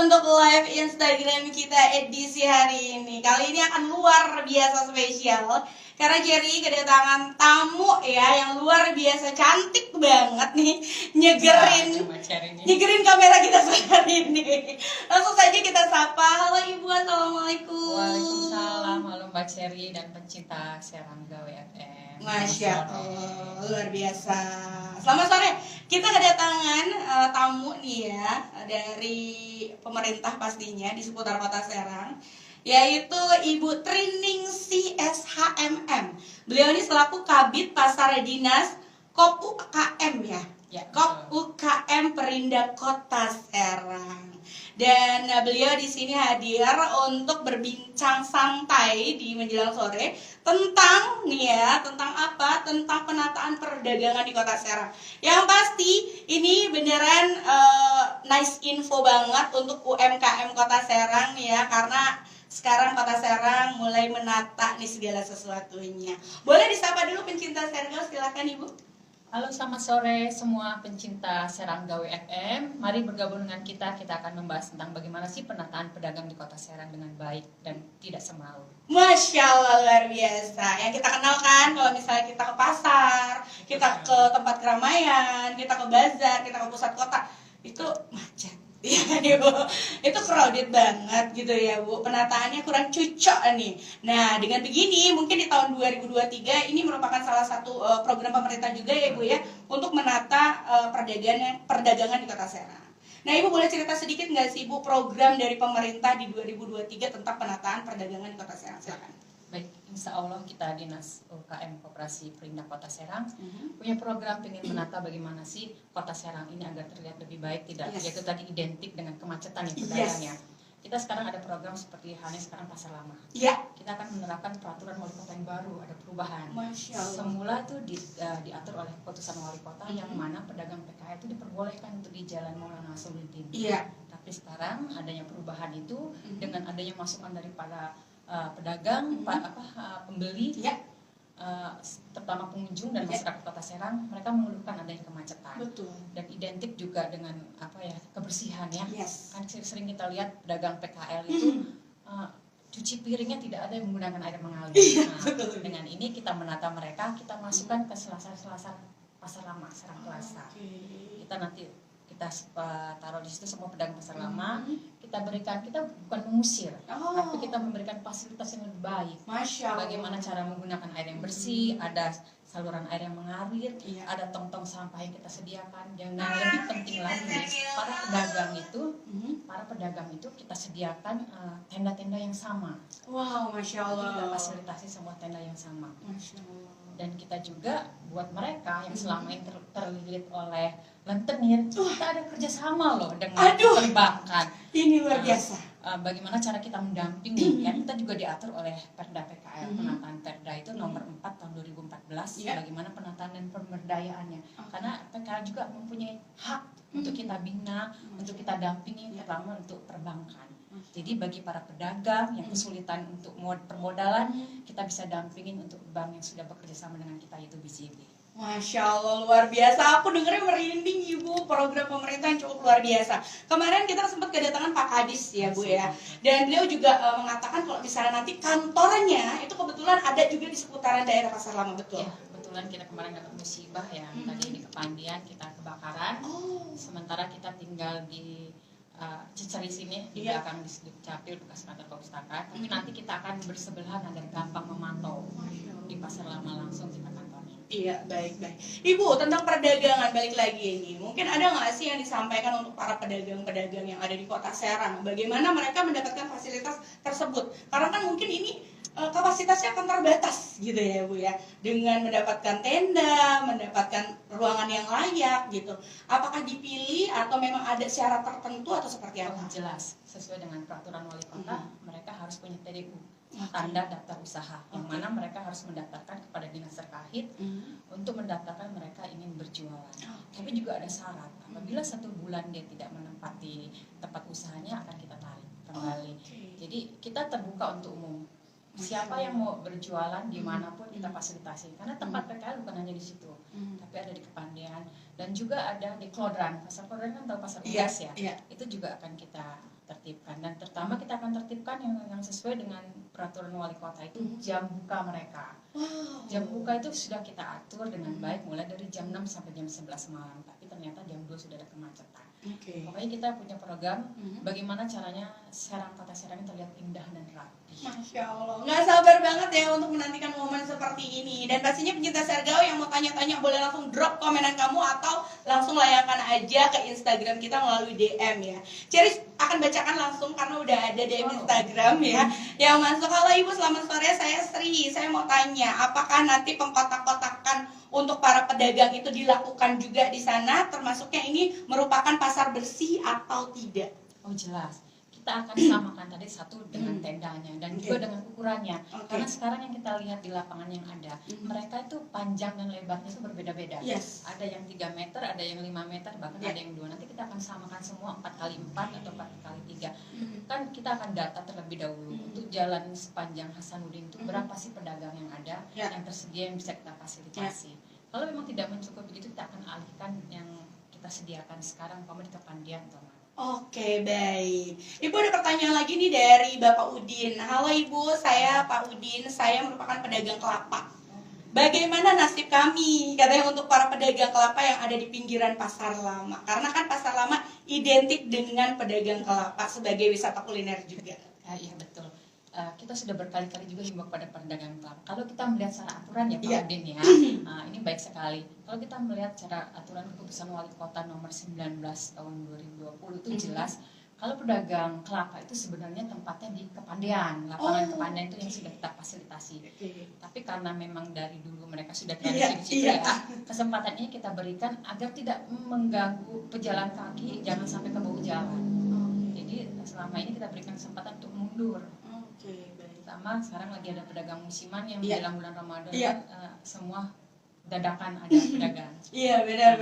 untuk live Instagram kita edisi hari ini. Kali ini akan luar biasa spesial karena Cherry kedatangan tamu ya yang luar biasa cantik banget nih, nyegerin kamera kita hari ini. Langsung saja kita sapa. Halo Ibu, assalamualaikum. Waalaikumsalam, halo Mbak Cherry dan pencinta Serangga WFM. Masya Allah, luar biasa. Selamat sore. Kita kedatangan tamu nih ya dari pemerintah pastinya di seputar Kota Serang, yaitu Ibu Triningsih SHMM. Beliau ini selaku Kabid Pasar Dinas Kop UKM ya. Kop UKM Perindak Kota Serang. Dan beliau di sini hadir untuk berbincang santai di menjelang sore tentang nih ya, tentang apa? Tentang penataan perdagangan di Kota Serang. Yang pasti ini beneran nice info banget untuk UMKM Kota Serang ya, karena sekarang Kota Serang mulai menata nih segala sesuatunya. Boleh disapa dulu pencinta Serangga, silakan Ibu. Halo, selamat sore semua pencinta Serangga WFM. Mari bergabung dengan kita akan membahas tentang bagaimana sih penataan pedagang di Kota Serang dengan baik dan tidak semalu. Masya Allah, luar biasa. Yang kita kenal kan kalau misalnya kita ke pasar, kita ke tempat keramaian, kita ke bazar, kita ke pusat kota, itu macet. Iya kan Ibu, itu crowded banget gitu ya Bu, penataannya kurang cocok nih. Nah dengan begini mungkin di tahun 2023 ini merupakan salah satu program pemerintah juga ya Bu ya, untuk menata perdagangan di Kota Serang. Nah Ibu boleh cerita sedikit nggak sih Bu program dari pemerintah di 2023 tentang penataan perdagangan di Kota Serang, silakan. Baik, insya Allah kita Dinas UKM Koperasi Perindak Kota Serang punya program pengen menata bagaimana sih Kota Serang ini agar terlihat lebih baik, tidak yaitu tadi identik dengan kemacetan yang pedagangnya. Kita sekarang ada program seperti halnya sekarang Pasar Lama. Kita akan menerapkan peraturan wali kota yang baru, ada perubahan. Semula itu diatur oleh keputusan wali kota yang mana pedagang PKL itu diperbolehkan untuk di Jalan Maulana Nasruddin. Tapi sekarang adanya perubahan itu dengan adanya masukan daripada pedagang, pembeli, terutama pengunjung dan masyarakat Kota Serang, mereka mengeluhkan adanya kemacetan. Dan identik juga dengan kebersihan ya. Kan sering kita lihat pedagang PKL itu cuci piringnya tidak ada yang menggunakan air mengalir. Nah, dengan ini kita menata mereka, kita masukkan ke selasar-selasar Pasar Lama, Serang Plaza. Kita taruh di situ semua pedagang Pasar Lama. Kita bukan mengusir, tapi kita memberikan fasilitas yang lebih baik. Bagaimana cara menggunakan air yang bersih, ada saluran air yang mengalir, ada tong-tong sampah yang kita sediakan. Dan yang lebih penting lagi, para pedagang itu kita sediakan tenda-tenda yang sama. Masya Allah. Kita fasilitasi semua tenda yang sama. Dan kita juga buat mereka yang selama ini terlilit oleh rentenir, kita ada kerjasama loh dengan perbankan. Ini luar biasa. Bagaimana cara kita mendampingi? Ya, kita juga diatur oleh Perda PKL, penataan Perda itu nomor 4 tahun 2014. Bagaimana penataan dan pemberdayaannya? Karena PKL juga mempunyai hak untuk kita bina, untuk kita dampingi, terutama untuk perbankan. Jadi bagi para pedagang yang kesulitan untuk permodalan, kita bisa dampingin untuk bank yang sudah bekerja sama dengan kita, yaitu BCB. Masya Allah, luar biasa. Aku dengernya merinding Ibu, program pemerintah yang cukup luar biasa. Kemarin kita sempat kedatangan Pak Kadis ya Bu ya. Dan beliau juga mengatakan kalau misalnya nanti kantornya itu kebetulan ada juga di seputaran daerah Pasar Lama, betul? Ya, kebetulan kita kemarin dapat musibah yang tadi di Kepandian kita kebakaran. Sementara kita tinggal di Cicari sini di belakang di Capil bekas kantor perpustakaan. Tapi nanti kita akan bersebelahan agar gampang memantau di Pasar Lama langsung kita kantornya. Iya, baik. Ibu, tentang perdagangan balik lagi ini, mungkin ada nggak sih yang disampaikan untuk para pedagang-pedagang yang ada di Kota Serang? Bagaimana mereka mendapatkan fasilitas tersebut? Karena kan mungkin ini kapasitasnya akan terbatas gitu ya Bu ya, dengan mendapatkan tenda, mendapatkan ruangan yang layak gitu. Apakah dipilih atau memang ada syarat tertentu atau seperti apa? Jelas, sesuai dengan peraturan wali kota, mereka harus punya TDU, tanda daftar usaha, yang mana mereka harus mendaftarkan kepada dinas terkait untuk mendaftarkan mereka ingin berjualan. Tapi juga ada syarat, apabila 1 bulan dia tidak menempati tempat usahanya akan kita tarik kembali. Jadi kita terbuka untuk umum. Siapa yang mau berjualan dimanapun kita fasilitasi, karena tempat PKL bukan hanya di situ, tapi ada di Kepandian dan juga ada di Klodran. Pasar Klodran kan tahu pasar Ugas ya, itu juga akan kita tertibkan, dan terutama kita akan tertibkan yang sesuai dengan peraturan wali kota itu jam buka mereka. Jam buka itu sudah kita atur dengan baik mulai dari jam 6 sampai jam 11 malam, tapi ternyata jam 2 sudah ada kemacetan. Pokoknya kita punya program bagaimana caranya Kota Serang terlihat indah dan rapi. Masya Allah, nggak sabar banget ya untuk menantikan momen seperti ini. Dan pastinya pencinta Sergao yang mau tanya-tanya boleh langsung drop komenan kamu atau langsung layangkan aja ke Instagram kita melalui DM ya. Ceris akan bacakan langsung karena udah ada DM Instagram ya yang masuk. Halo Ibu, selamat sore, saya Sri. Saya mau tanya, apakah nanti pengkotak-kotakan untuk para pedagang itu dilakukan juga di sana, termasuknya ini merupakan pasar bersih atau tidak? Oh jelas, kita akan samakan tadi satu dengan tendanya dan juga dengan ukurannya. Karena sekarang yang kita lihat di lapangan yang ada, mereka itu panjang dan lebarnya itu berbeda-beda. Ada yang 3 meter, ada yang 5 meter, bahkan ada yang 2. Nanti kita akan samakan semua 4x4 atau 4x3. Kan kita akan data terlebih dahulu untuk jalan sepanjang Hasanuddin itu berapa sih pedagang yang ada, yang tersedia yang bisa kita fasilitasi. Kalau memang tidak mencukupi begitu, kita akan alihkan yang kita sediakan sekarang, umpamanya di Kepandian atau mana. Oke, baik. Ibu ada pertanyaan lagi nih dari Bapak Udin. Halo Ibu, saya Pak Udin, saya merupakan pedagang kelapa. Bagaimana nasib kami? Katanya untuk para pedagang kelapa yang ada di pinggiran pasar lama. Karena kan pasar lama identik dengan pedagang kelapa sebagai wisata kuliner juga. Iya betul. Kita sudah berkali-kali juga himbau kepada pedagang kelapa. Kalau kita melihat secara aturan ya Pak Udin ya, ini baik sekali. Kalau kita melihat secara aturan keputusan wali kota nomor 19 tahun 2020 itu jelas kalau pedagang kelapa itu sebenarnya tempatnya di Kepandian, lapangan Kepandian itu yang sudah kita fasilitasi. Tapi karena memang dari dulu mereka sudah tradisi di situ ya, kesempatan ini kita berikan agar tidak mengganggu pejalan kaki, jangan sampai ke bawah jalan. Jadi selama ini kita berikan kesempatan untuk mundur. Sama sekarang lagi ada pedagang musiman yang menjelang bulan Ramadan semua dadakan ada pedagang. Iya, benar.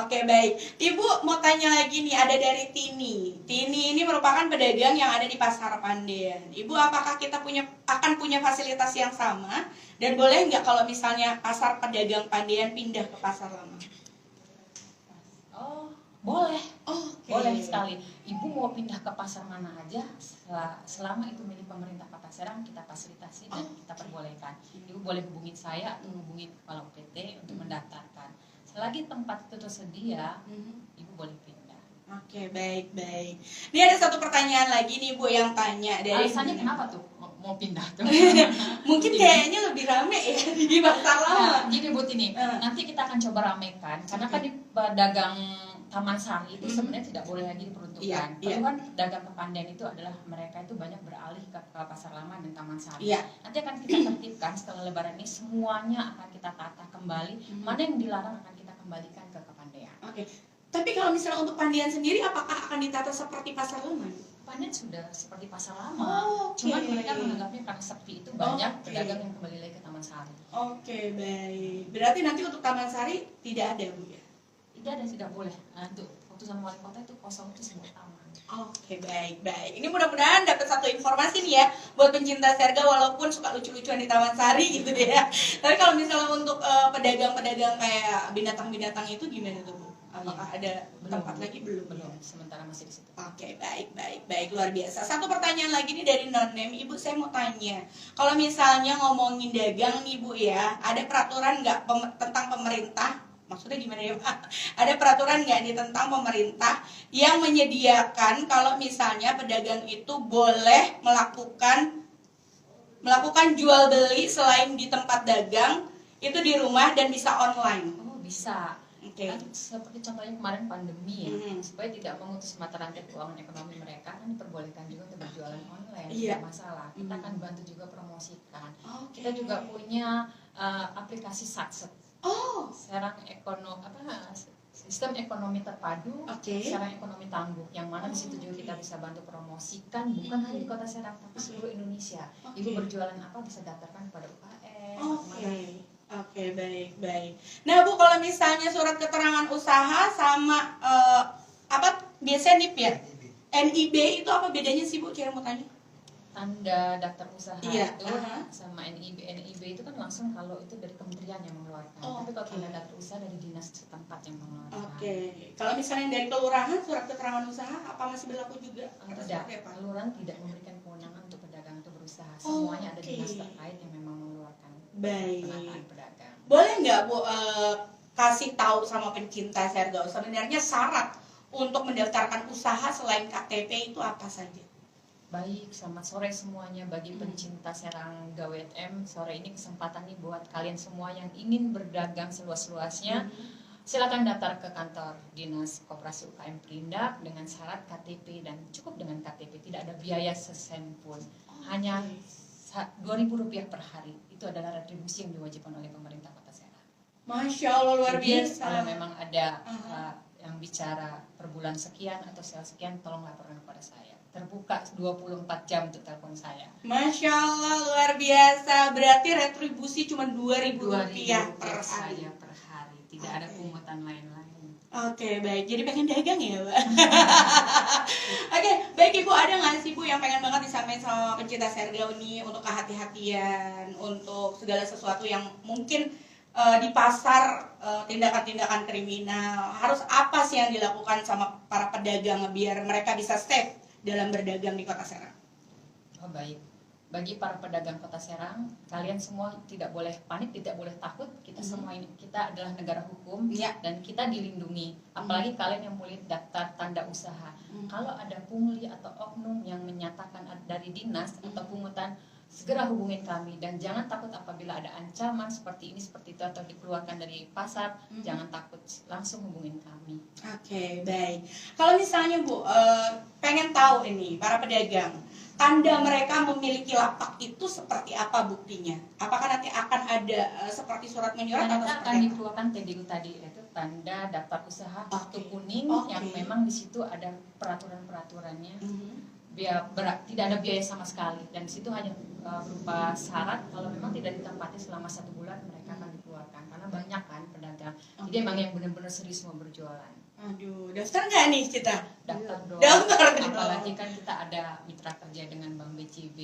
Oke, baik. Ibu mau tanya lagi nih, ada dari Tini. Tini ini merupakan pedagang yang ada di Pasar Pandian. Ibu, apakah kita akan punya fasilitas yang sama? Dan boleh nggak kalau misalnya pasar pedagang Pandian pindah ke pasar lama? Oh, boleh. Boleh sekali. Ibu mau pindah ke pasar mana aja, selama itu milik pemerintah Kota Serang, kita fasilitasi dan kita perbolehkan. Ibu boleh hubungin saya atau hubungin kepala UPT untuk mendaftarkan. Selagi tempat itu tersedia, Ibu boleh pindah. Oke, baik. Ini ada satu pertanyaan lagi nih Bu yang tanya dari. Alasannya kenapa tuh mau pindah tuh? Mungkin kayaknya lebih rame ya di pasar lama. Jadi Bu Tini, nanti kita akan coba ramekan karena kan di pedagang Taman Sari itu sebenarnya tidak boleh lagi diperuntukkan. Kalau kan dagang Kepandian itu adalah mereka itu banyak beralih ke pasar lama dan Taman Sari. Nanti akan kita tertibkan setelah Lebaran ini semuanya akan kita tata kembali. Mana yang dilarang akan kita kembalikan ke Kepandian. Tapi kalau misalnya untuk Pandian sendiri, apakah akan ditata seperti pasar lama? Pandian sudah seperti pasar lama. Cuman mereka menganggapnya karena sepi itu banyak pedagang yang kembali lagi ke Taman Sari. Oke, baik. Berarti nanti untuk Taman Sari tidak ada Bu ya? Tidak boleh. Untuk keputusan wali kota itu kosong itu semua taman. Oke, baik. Ini mudah-mudahan dapat satu informasi nih ya buat pencinta Serga, walaupun suka lucu-lucuan di Taman Sari gitu deh ya. Tapi kalau misalnya untuk pedagang-pedagang kayak binatang-binatang itu gimana tuh Bu? Apakah ada tempat lagi? Belum. Sementara masih di situ. Oke, baik, luar biasa. Satu pertanyaan lagi nih dari Nonem. Ibu, saya mau tanya, kalau misalnya ngomongin dagang nih Bu ya, ada peraturan nggak tentang pemerintah? Maksudnya gimana ya Pak? Ada peraturan nggak nih tentang pemerintah yang menyediakan kalau misalnya pedagang itu boleh melakukan jual beli selain di tempat dagang itu di rumah dan bisa online? Oh, bisa. Kan seperti contohnya kemarin pandemi ya, supaya tidak memutus mata rantai keuangan ekonomi mereka, kan diperbolehkan juga untuk berjualan online, tidak masalah. Kita akan bantu juga promosikan. Kita juga punya aplikasi Satset. Serang sistem ekonomi terpadu, Serang ekonomi tangguh, yang mana di situ juga kita bisa bantu promosikan bukan hanya di Kota Serang tapi seluruh Indonesia. Ibu berjualan apa bisa daftarkan kepada UKM. Oke, baik. Nah Bu, kalau misalnya surat keterangan usaha sama biasanya NIP ya? NIB itu apa bedanya sih Bu? Saya mau tanya. tanda daftar usaha Iya, itu sama NIB itu kan langsung kalau itu dari kementerian yang mengeluarkan. Tapi kalau tanda daftar usaha dari dinas setempat yang mengeluarkan. Oke. Kalau misalnya dari kelurahan surat keterangan usaha apa masih berlaku juga? Atau Tidak, seperti apa? kelurahan tidak memberikan kewenangan untuk pedagang itu berusaha. Semuanya ada dinas terkait yang memang mengeluarkan penataan pedagang. Boleh nggak Bu kasih tahu sama pencinta Sergau sebenarnya syarat untuk mendaftarkan usaha selain KTP itu apa saja? Baik, selamat sore semuanya bagi pencinta Serang Gawet M. Sore ini kesempatan nih buat kalian semua yang ingin berdagang seluas-luasnya. Silakan daftar ke kantor Dinas Koperasi UKM Perindak dengan syarat KTP dan cukup dengan KTP, tidak ada biaya sesen pun. Hanya Rp2.000 per hari. Itu adalah retribusi yang diwajibkan oleh pemerintah Kota Serang. Masya Allah, luar biasa. Kalau memang ada yang bicara per bulan sekian atau sel sekian, tolong laporkan kepada saya. Terbuka 24 jam untuk telepon saya. Masya Allah, luar biasa. Berarti retribusi cuma Rp2.000 per hari. Per hari. Tidak ada pungutan lain-lain. Oke, baik. Jadi pengen dagang ya, Mbak? Oke, baik Ibu. Ada nggak sih Bu yang pengen banget disampaikan sama pencinta Sergau nih untuk kehati-hatian, untuk segala sesuatu yang mungkin di pasar tindakan-tindakan kriminal, harus apa sih yang dilakukan sama para pedagang biar mereka bisa safe dalam berdagang di Kota Serang? Oh baik, bagi para pedagang Kota Serang, kalian semua tidak boleh panik, tidak boleh takut. Kita semua ini, kita adalah negara hukum dan kita dilindungi. Apalagi kalian yang mulai daftar tanda usaha. Kalau ada pungli atau oknum yang menyatakan dari dinas atau pungutan, segera hubungin kami dan jangan takut apabila ada ancaman seperti ini seperti itu atau dikeluarkan dari pasar, jangan takut, langsung hubungin kami. Oke, baik. Kalau misalnya Bu pengen tahu ini para pedagang, tanda mereka memiliki lapak itu seperti apa buktinya? Apakah nanti akan ada seperti surat menyurat atau akan dikeluarkan TDU tadi, yaitu tanda daftar usaha kartu kuning yang memang di situ ada peraturan-peraturannya. Tidak ada biaya sama sekali dan di situ hanya berupa syarat kalau memang tidak ditempati selama 1 bulan mereka akan dikeluarkan karena banyak kan pedagang. Jadi emang yang benar-benar serius mau berjualan. Aduh, daftar nggak nih kita? Daftar dong. Apalagi kan kita ada mitra kerja dengan Bank BCB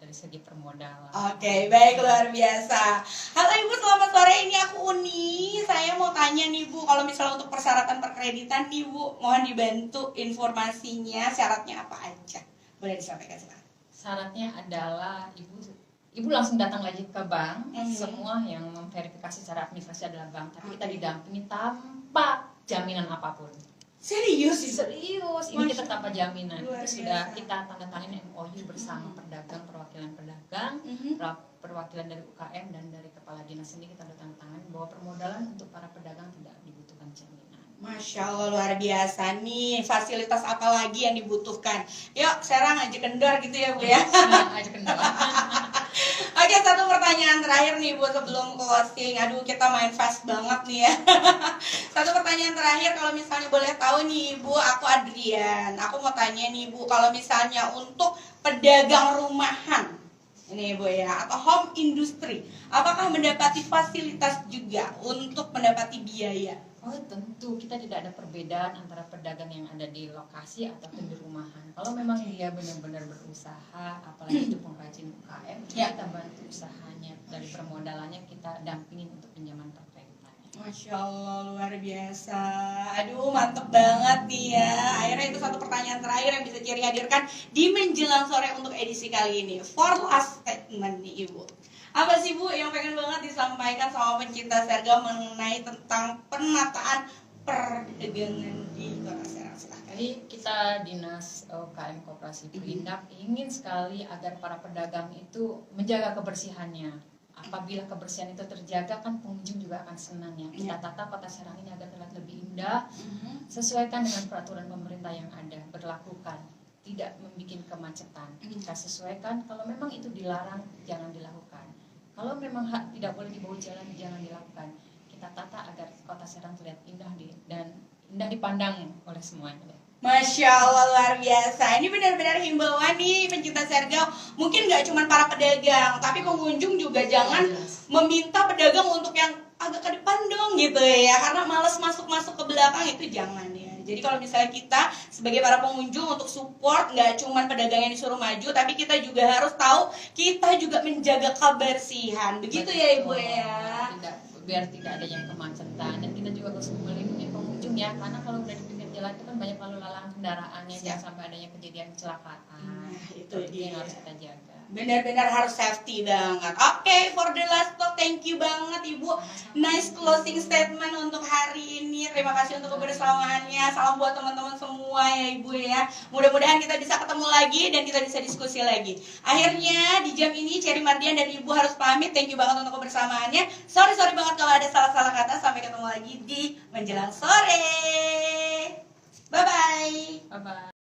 dari segi permodalan. Oke, baik, luar biasa. Halo Ibu, selamat sore. Ini aku Uni. Saya mau tanya nih Bu, kalau misalnya untuk persyaratan perkreditan nih Bu, mohon dibantu informasinya, syaratnya apa aja? Boleh disampaikan silakan. Syaratnya adalah Ibu langsung datang lagi ke bank. Semua yang memverifikasi secara administrasi adalah bank, tapi kita didampingi tanpa jaminan apapun. Serius? Serius, ini kita tanpa jaminan. Itu sudah kita tanda tangan MOU bersama pedagang, perwakilan pedagang, perwakilan dari UKM dan dari kepala dinas sendiri kita tanda tangan bahwa permodalan untuk para pedagang tidak dibutuhkan jaminan. Masya Allah, luar biasa nih. Fasilitas apa lagi yang dibutuhkan? Yuk, Serang aja kendor gitu ya Bu ya. Aja kendor. Oke, satu pertanyaan terakhir nih Bu sebelum closing. Aduh, kita main fast banget nih ya. Satu pertanyaan terakhir, kalau misalnya boleh tahu nih Ibu, aku Adrian. Aku mau tanya nih Bu, kalau misalnya untuk pedagang rumahan ini Bu ya, atau home industry, apakah mendapati fasilitas juga untuk mendapati biaya? Oh tentu, kita tidak ada perbedaan antara pedagang yang ada di lokasi atau di rumahan. Kalau memang dia benar-benar berusaha, apalagi itu pengrajin UKM, kita bantu usahanya. Dari permodalannya kita dampingin untuk pinjaman perkreditannya. Masya Allah, luar biasa. Aduh, mantep banget nih ya. Akhirnya itu satu pertanyaan terakhir yang bisa Ciri hadirkan di menjelang sore untuk edisi kali ini. For last statement nih Ibu, apa sih Bu yang pengen banget disampaikan sama pencinta Sergau mengenai tentang penataan perdagangan di Kota Serang? Silahkan. Jadi kita Dinas UKM Koperasi Perindak ingin sekali agar para pedagang itu menjaga kebersihannya. Apabila kebersihan itu terjaga kan pengunjung juga akan senang ya. Kita tata Kota Serang ini agar terlihat lebih indah. Sesuaikan dengan peraturan pemerintah yang ada, berlakukan. Tidak membuat kemacetan. Kita sesuaikan, kalau memang itu dilarang jangan dilakukan. Kalau memang tidak boleh dibawa jalan, jangan dilakukan. Kita tata agar Kota Serang terlihat indah dan indah dipandang oleh semuanya. Masya Allah, luar biasa. Ini benar-benar himbauan nih pencinta Sergau. Mungkin nggak cuma para pedagang, tapi pengunjung juga jangan meminta pedagang untuk yang agak ke depan dong gitu ya. Karena malas masuk-masuk ke belakang, itu jangan ya. Jadi kalau misalnya kita sebagai para pengunjung untuk support, nggak cuma pedagang yang disuruh maju, tapi kita juga harus tahu kita juga menjaga kebersihan. Begitu ya Ibu ya. Biar tidak ada yang kemacetan, dan kita juga harus melindungi pengunjung ya, karena kalau udah di pinggir jalan itu kan banyak lalu lalang kendaraannya, jangan sampai adanya kejadian kecelakaan. Itu dia yang harus kita jaga. Benar-benar harus safety banget. Oke, for the last talk, thank you banget Ibu. Nice closing statement untuk hari ini. Terima kasih untuk kebersamaannya. Salam buat teman-teman semua ya Ibu ya. Mudah-mudahan kita bisa ketemu lagi dan kita bisa diskusi lagi. Akhirnya di jam ini Cherry Mardian dan Ibu harus pamit. Thank you banget untuk kebersamaannya. Sorry banget kalau ada salah-salah kata. Sampai ketemu lagi di menjelang sore. Bye-bye. Bye-bye.